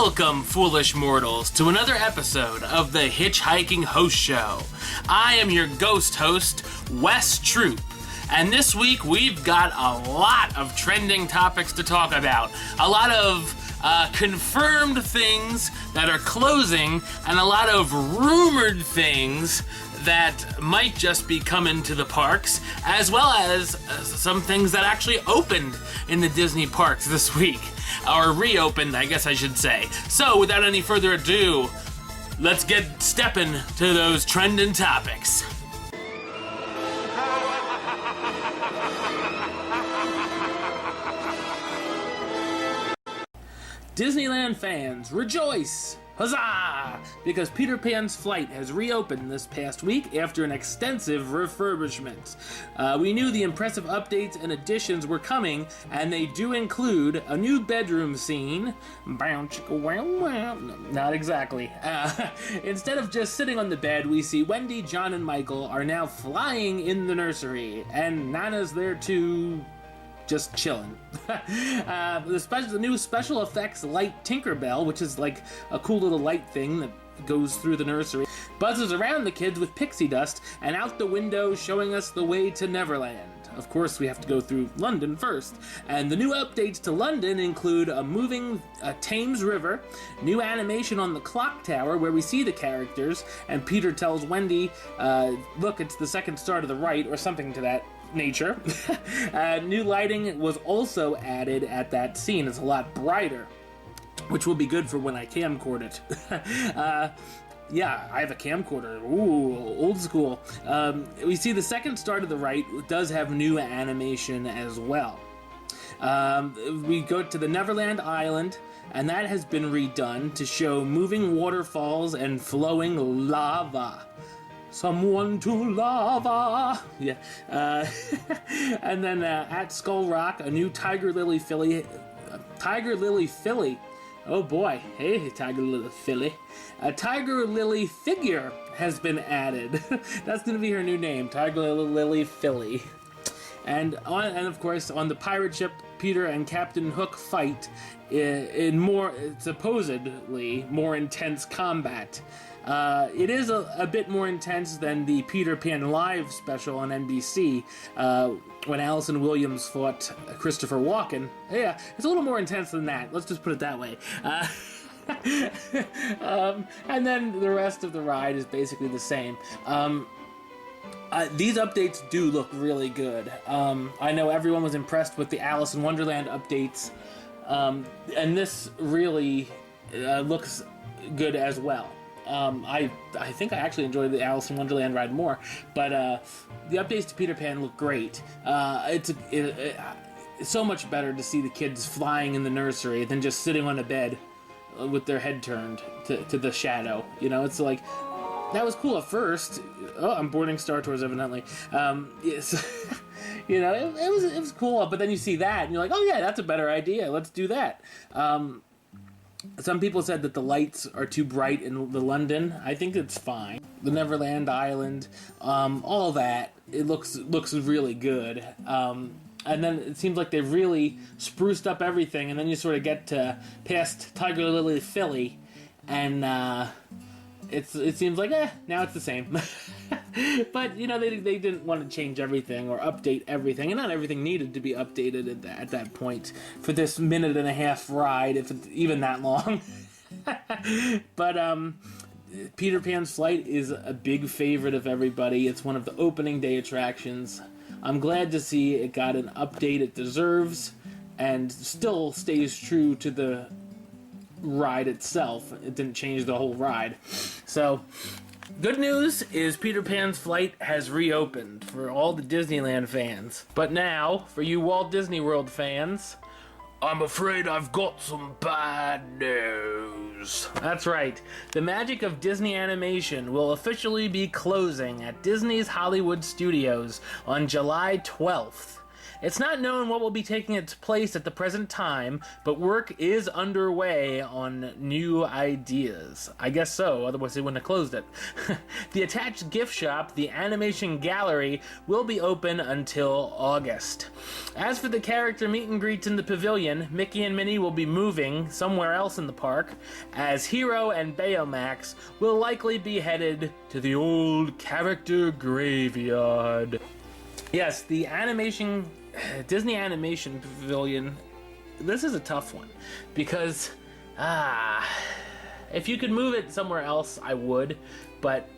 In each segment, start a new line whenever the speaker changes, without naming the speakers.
Welcome, foolish mortals, to another episode of the HitchHiking Host Show. I am your ghost host, Wes Troop, and this week we've got a lot of trending topics to talk about. A lot of confirmed things that are closing, and a lot of rumored things that might just be coming to the parks, as well as some things that actually opened in the Disney parks this week. Or reopened, I guess I should say. So, without any further ado, let's get stepping to those trending topics. Disneyland fans, rejoice! Huzzah! Because Peter Pan's flight has reopened this past week after an extensive refurbishment. We knew the impressive updates and additions were coming, and they do include a new bedroom scene. Not exactly. Instead of just sitting on the bed, we see Wendy, John, and Michael are now flying in the nursery, and Nana's there too, just chilling. The new special effects light Tinkerbell, which is like a cool little light thing that goes through the nursery, buzzes around the kids with pixie dust and out the window, showing us the way to Neverland. Of course, we have to go through London first. And the new updates to London include a moving Thames River, new animation on the clock tower where we see the characters, and Peter tells Wendy, look, it's the second star to the right, or something to that nature. New lighting was also added at that scene. It's a lot brighter, which will be good for when I camcord it. Yeah, I have a camcorder. Ooh, old school. We see the second star to the right does have new animation as well. We go to the Neverland Island, and that has been redone to show moving waterfalls and flowing lava. Someone to lava! Yeah. And then at Skull Rock, a new Tiger Lily Philly. Oh boy. Hey, Tiger Lily Philly. A Tiger Lily figure has been added. That's going to be her new name, Tiger Lily Philly. And of course, on the pirate ship, Peter and Captain Hook fight in more, supposedly, more intense combat. It is a bit more intense than the Peter Pan Live special on NBC, when Allison Williams fought Christopher Walken. Yeah, it's a little more intense than that. Let's just put it that way. And then the rest of the ride is basically the same. These updates do look really good. I know everyone was impressed with the Alice in Wonderland updates, and this really looks good as well. I think I actually enjoyed the Alice in Wonderland ride more, but the updates to Peter Pan look great. It's so much better to see the kids flying in the nursery than just sitting on a bed with their head turned to the shadow. You know, it's like, that was cool at first. Oh, I'm boarding Star Tours, evidently. Yes. You know, it was cool, but then you see that, and you're like, oh yeah, that's a better idea. Let's do that. Some people said that the lights are too bright in the London. I think it's fine. The Neverland Island, all that, it looks really good. And then it seems like they've really spruced up everything, and then you sort of get to past Tiger Lily Philly, and it seems like, now it's the same. But, you know, they didn't want to change everything or update everything, and not everything needed to be updated at that point for this minute and a half ride, if it's even that long. But Peter Pan's Flight is a big favorite of everybody. It's one of the opening day attractions. I'm glad to see it got an update it deserves, and still stays true to the ride itself. It didn't change the whole ride. So, good news is Peter Pan's Flight has reopened for all the Disneyland fans. But now, for you Walt Disney World fans, I'm afraid I've got some bad news. That's right. The magic of Disney animation will officially be closing at Disney's Hollywood Studios on July 12th. It's not known what will be taking its place at the present time, but work is underway on new ideas. I guess so, otherwise they wouldn't have closed it. The attached gift shop, the Animation Gallery, will be open until August. As for the character meet and greets in the pavilion, Mickey and Minnie will be moving somewhere else in the park, as Hero and Baymax will likely be headed to the old character graveyard. Yes, the Disney Animation Pavilion, this is a tough one, because, if you could move it somewhere else, I would, but,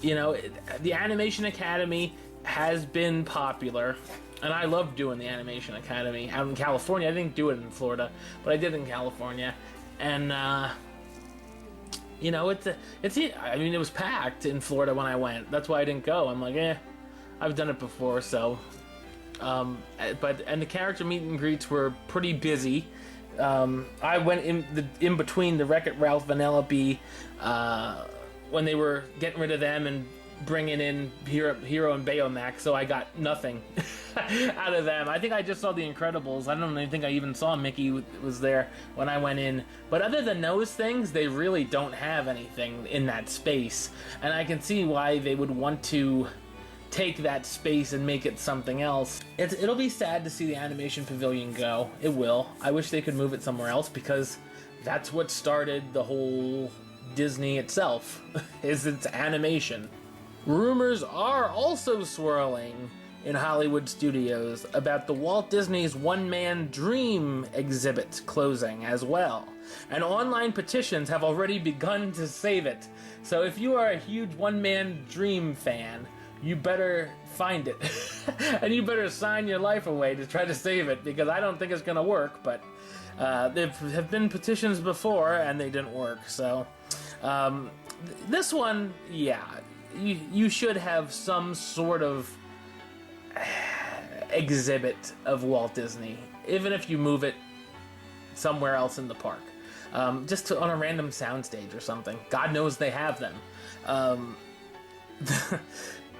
you know, the Animation Academy has been popular, and I love doing the Animation Academy out in California. I didn't do it in Florida, but I did in California, and, you know, it was packed in Florida when I went. That's why I didn't go. I'm like, I've done it before, so. And the character meet and greets were pretty busy. I went in between the Wreck-It Ralph Vanellope, when they were getting rid of them and bringing in Hero and Baymax, so I got nothing out of them. I think I just saw The Incredibles. I don't even think I even saw Mickey was there when I went in. But other than those things, they really don't have anything in that space. And I can see why they would want to take that space and make it something else. It'll be sad to see the Animation Pavilion go. It will. I wish they could move it somewhere else, because that's what started the whole Disney itself, is its animation. Rumors are also swirling in Hollywood studios about the Walt Disney's One-Man Dream exhibit closing as well. And online petitions have already begun to save it. So if you are a huge One-Man Dream fan, you better find it. And you better sign your life away to try to save it, because I don't think it's going to work, but there have been petitions before and they didn't work. So this one, yeah, you should have some sort of exhibit of Walt Disney, even if you move it somewhere else in the park. Just on a random soundstage or something. God knows they have them.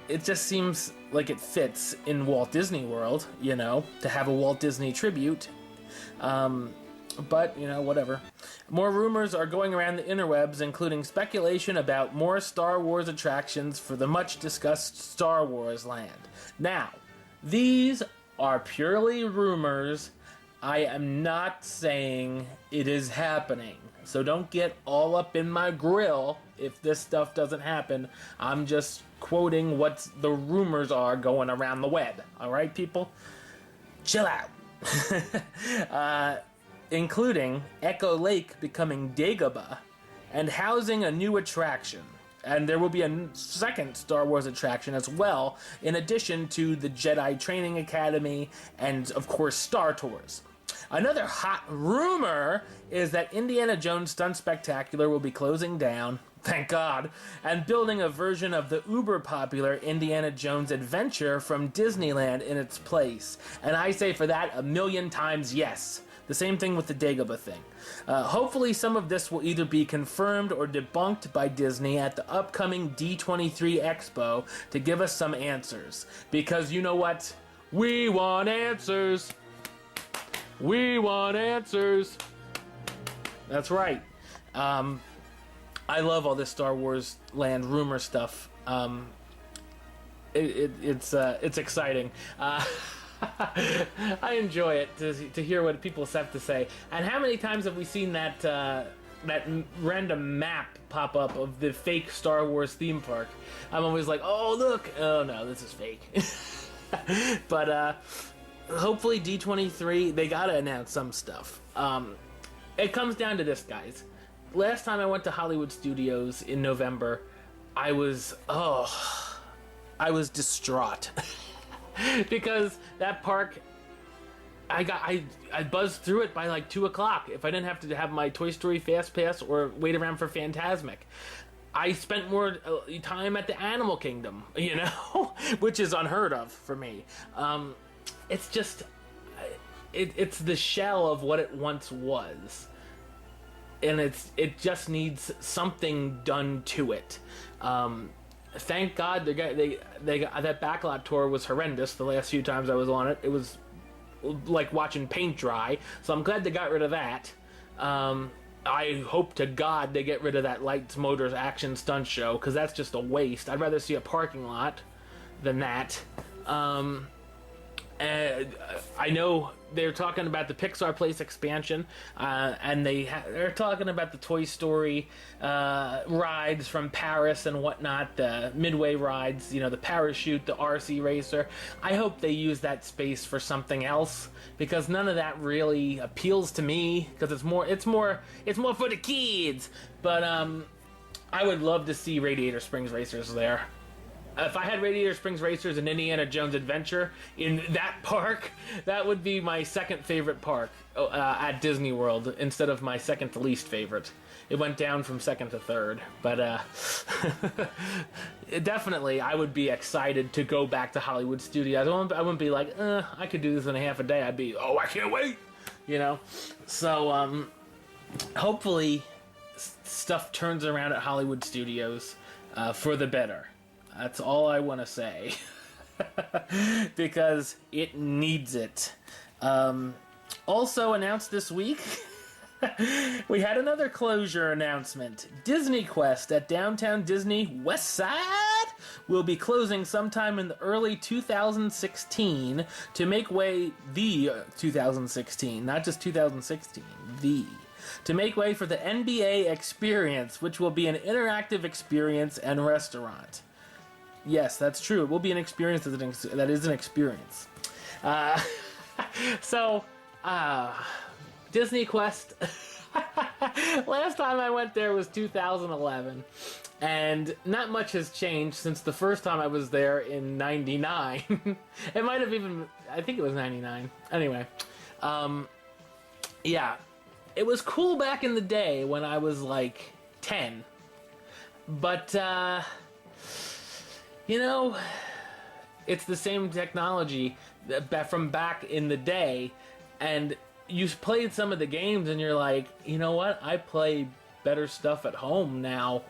It just seems like it fits in Walt Disney World, you know, to have a Walt Disney tribute. But, you know, whatever. More rumors are going around the interwebs, including speculation about more Star Wars attractions for the much-discussed Star Wars land. Now, these are purely rumors. I am not saying it is happening. So don't get all up in my grill if this stuff doesn't happen. I'm just quoting what the rumors are going around the web. Alright, people? Chill out. Including Echo Lake becoming Dagobah and housing a new attraction. And there will be a second Star Wars attraction as well, in addition to the Jedi Training Academy and, of course, Star Tours. Another hot rumor is that Indiana Jones Stunt Spectacular will be closing down, thank God, and building a version of the uber-popular Indiana Jones Adventure from Disneyland in its place. And I say for that 1,000,000 times yes. The same thing with the Dagobah thing. Hopefully some of this will either be confirmed or debunked by Disney at the upcoming D23 Expo to give us some answers. Because you know what? We want answers. We want answers. That's right. I love all this Star Wars land rumor stuff. It's exciting. I enjoy it to hear what people have to say. And how many times have we seen that random map pop up of the fake Star Wars theme park? I'm always like, oh look, oh no, this is fake. But hopefully D23, they gotta announce some stuff. It comes down to this, guys. Last time I went to Hollywood Studios in November, I was distraught. Because that park, I buzzed through it by like 2 o'clock. If I didn't have to have my Toy Story Fast Pass or wait around for Fantasmic, I spent more time at the Animal Kingdom, you know, which is unheard of for me. It's just, it's the shell of what it once was, and it just needs something done to it. thank God they got that backlot tour was horrendous. The last few times I was on it, it was like watching paint dry. So I'm glad they got rid of that. I hope to God they get rid of that Lights Motors Action Stunt Show, because that's just a waste. I'd rather see a parking lot than that. And I know they're talking about the Pixar Place expansion, and they're talking about the Toy Story rides from Paris and whatnot, the Midway rides, the parachute, the RC racer. I hope they use that space for something else, because none of that really appeals to me, because it's more for the kids. But I would love to see Radiator Springs Racers there. If I had Radiator Springs Racers and Indiana Jones Adventure in that park, that would be my second favorite park at Disney World, instead of my second to least favorite. It went down from second to third, but definitely I would be excited to go back to Hollywood Studios. I wouldn't be like, I could do this in a half a day. I'd be, I can't wait, So hopefully stuff turns around at Hollywood Studios for the better. That's all I want to say. Because it needs it. Also announced this week, we had another closure announcement. DisneyQuest at Downtown Disney West Side will be closing sometime in the early 2016 to make way, the 2016, not just 2016, to make way for the NBA Experience, which will be an interactive experience and restaurant. Yes, that's true. It will be an experience that is an experience. Disney Quest. Last time I went there was 2011, and not much has changed since the first time I was there in 99. It might have even, I think it was 99. Anyway, yeah, it was cool back in the day when I was like 10, but it's the same technology from back in the day, and you played some of the games and you're like, you know what, I play better stuff at home now.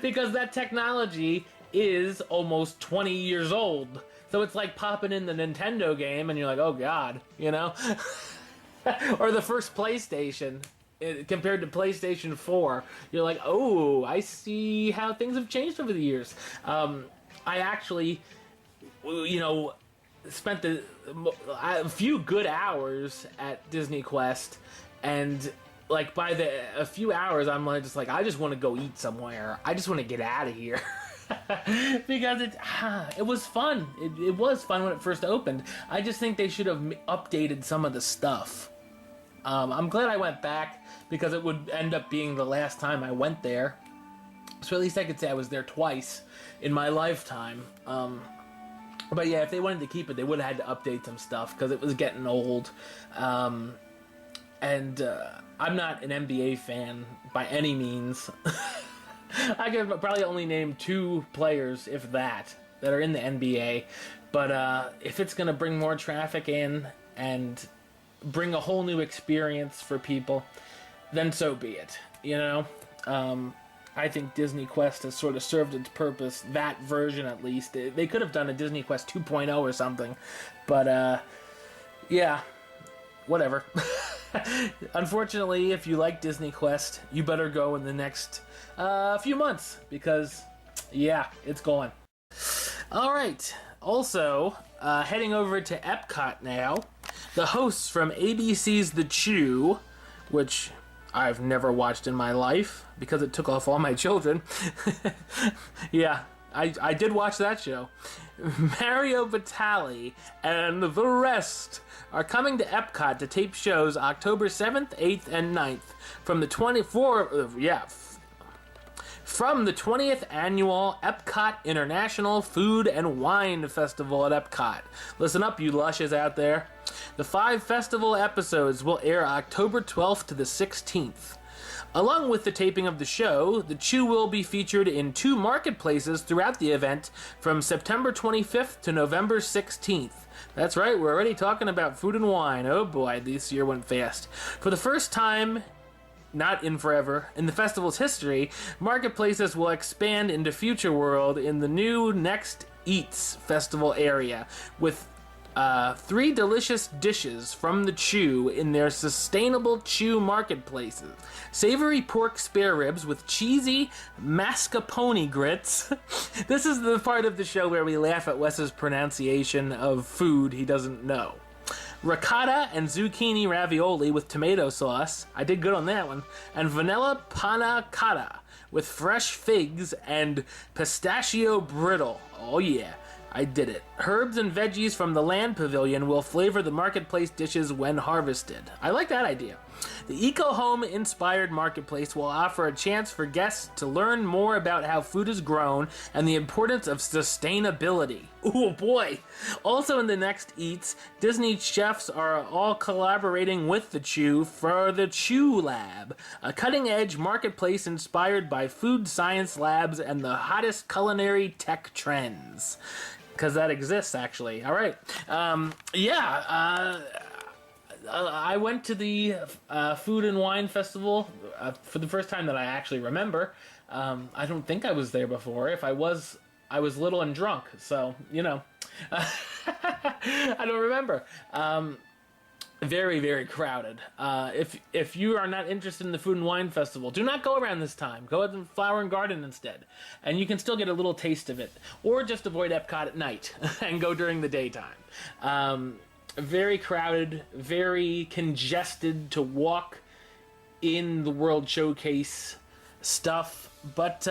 Because that technology is almost 20 years old. So it's like popping in the Nintendo game and you're like, oh god, Or the first PlayStation. Compared to PlayStation 4, you're like, oh, I see how things have changed over the years. I actually, spent a few good hours at Disney Quest, and like by a few hours, I'm like, I just want to go eat somewhere. I just want to get out of here. Because it was fun. It was fun when it first opened. I just think they should have updated some of the stuff. I'm glad I went back, because it would end up being the last time I went there. So at least I could say I was there twice in my lifetime. But yeah, if they wanted to keep it, they would have had to update some stuff, because it was getting old. And I'm not an NBA fan by any means. I could probably only name 2 players, if that are in the NBA. But if it's going to bring more traffic in and bring a whole new experience for people, then so be it. I think Disney Quest has sort of served its purpose, that version at least. They could have done a Disney Quest 2.0 or something, but yeah, whatever. Unfortunately, if you like Disney Quest, you better go in the next few months, because yeah, it's gone. Alright, also, heading over to Epcot now, the hosts from ABC's The Chew, which I've never watched in my life because it took off all my children. Yeah, I did watch that show. Mario Batali and the rest are coming to Epcot to tape shows October 7th, 8th, and 9th from the 20th annual Epcot International Food and Wine Festival at Epcot. Listen up, you lushes out there. The 5 festival episodes will air October 12th to the 16th. Along with the taping of the show, The Chew will be featured in 2 marketplaces throughout the event from September 25th to November 16th. That's right, we're already talking about food and wine. Oh boy, this year went fast. For the first time not in forever. In the festival's history, marketplaces will expand into Future World in the new Next Eats festival area, with 3 delicious dishes from the Chew in their sustainable Chew marketplaces. Savory pork spare ribs with cheesy mascarpone grits. This is the part of the show where we laugh at Wes's pronunciation of food he doesn't know. Ricotta and zucchini ravioli with tomato sauce. I did good on that one. And vanilla panna cotta with fresh figs and pistachio brittle. Oh yeah, I did it. Herbs and veggies from the Land Pavilion will flavor the marketplace dishes when harvested. I like that idea. The eco-home inspired marketplace will offer a chance for guests to learn more about how food is grown and the importance of sustainability. Oh boy! Also in the Next Eats, Disney chefs are all collaborating with the Chew for the Chew Lab, a cutting-edge marketplace inspired by food science labs and the hottest culinary tech trends. Because that exists, actually. All right. I went to the Food and Wine Festival for the first time that I actually remember. I don't think I was there before. If I was little and drunk, so, you know. I don't remember. Very, very crowded. If you are not interested in the Food and Wine Festival, do not go around this time. Go to the Flower and Garden instead. And you can still get a little taste of it. Or just avoid Epcot at night and go during the daytime. Very crowded, very congested to walk in the World Showcase stuff, but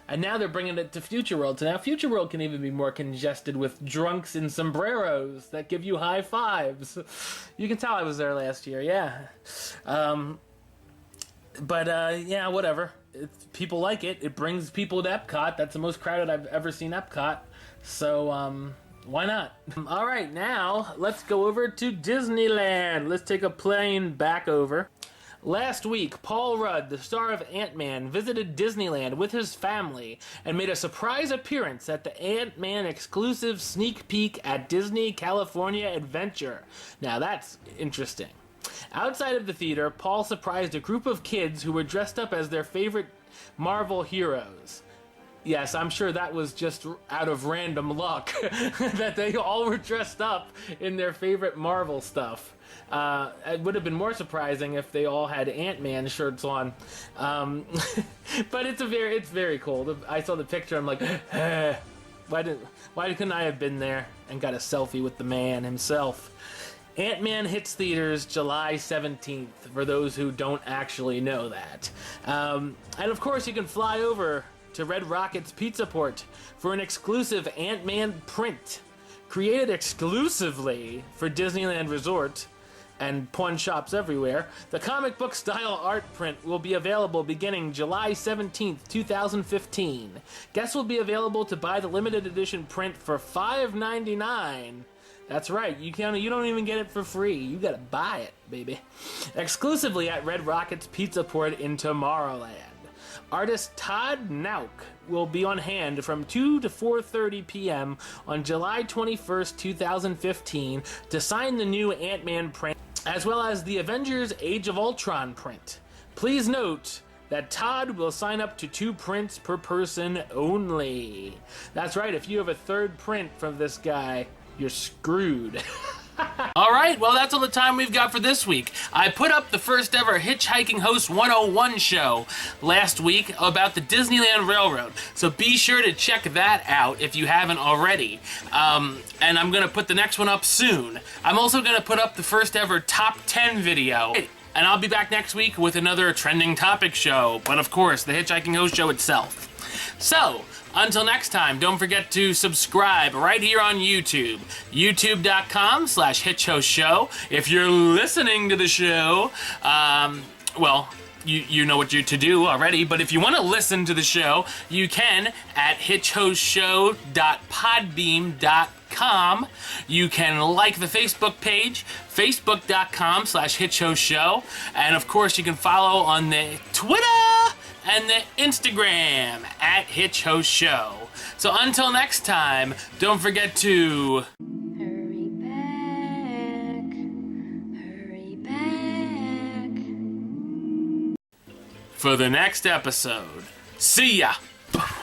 and now they're bringing it to Future World. So now Future World can even be more congested with drunks in sombreros that give you high fives. You can tell I was there last year, yeah. Yeah, whatever. People like it. It brings people to Epcot. That's the most crowded I've ever seen Epcot. So, why not? All right, now let's go over to Disneyland. Let's take a plane back over. Last week, Paul Rudd, the star of Ant-Man, visited Disneyland with his family and made a surprise appearance at the Ant-Man exclusive sneak peek at Disney California Adventure. Now that's interesting. Outside of the theater, Paul surprised a group of kids who were dressed up as their favorite Marvel heroes. Yes, I'm sure that was just out of random luck that they all were dressed up in their favorite Marvel stuff. It would have been more surprising if they all had Ant-Man shirts on. But it's very cool. I saw the picture, I'm like, why couldn't I have been there and got a selfie with the man himself? Ant-Man hits theaters July 17th, for those who don't actually know that. And of course you can fly over to Red Rocket's Pizza Port for an exclusive Ant-Man print, created exclusively for Disneyland Resort and pawn shops everywhere. The comic book style art print will be available beginning July 17th, 2015. Guests will be available to buy the limited edition print for $5.99. That's right, you don't even get it for free. You gotta buy it, baby. Exclusively at Red Rocket's Pizza Port in Tomorrowland. Artist Todd Nauk will be on hand from 2 to 4:30 p.m. on July 21st, 2015 to sign the new Ant-Man print, as well as the Avengers Age of Ultron print. Please note that Todd will sign up to 2 prints per person only. That's right, if you have a third print from this guy, you're screwed. Alright, well that's all the time we've got for this week. I put up the first ever Hitchhiking Host 101 show last week about the Disneyland Railroad, so be sure to check that out if you haven't already. And I'm going to put the next one up soon. I'm also going to put up the first ever Top 10 video. And I'll be back next week with another trending topic show, but of course, the Hitchhiking Host show itself. So, until next time, don't forget to subscribe right here on YouTube. YouTube.com/HitchHostShow. If you're listening to the show, well, you know what you're to do already, but if you want to listen to the show, you can at hitchhostshow.podbeam.com. You can like the Facebook page, facebook.com/HitchHostShow. And of course, you can follow on the Twitter and the Instagram at HitchHostShow. So until next time, don't forget to...
Hurry back, hurry back.
for the next episode. See ya!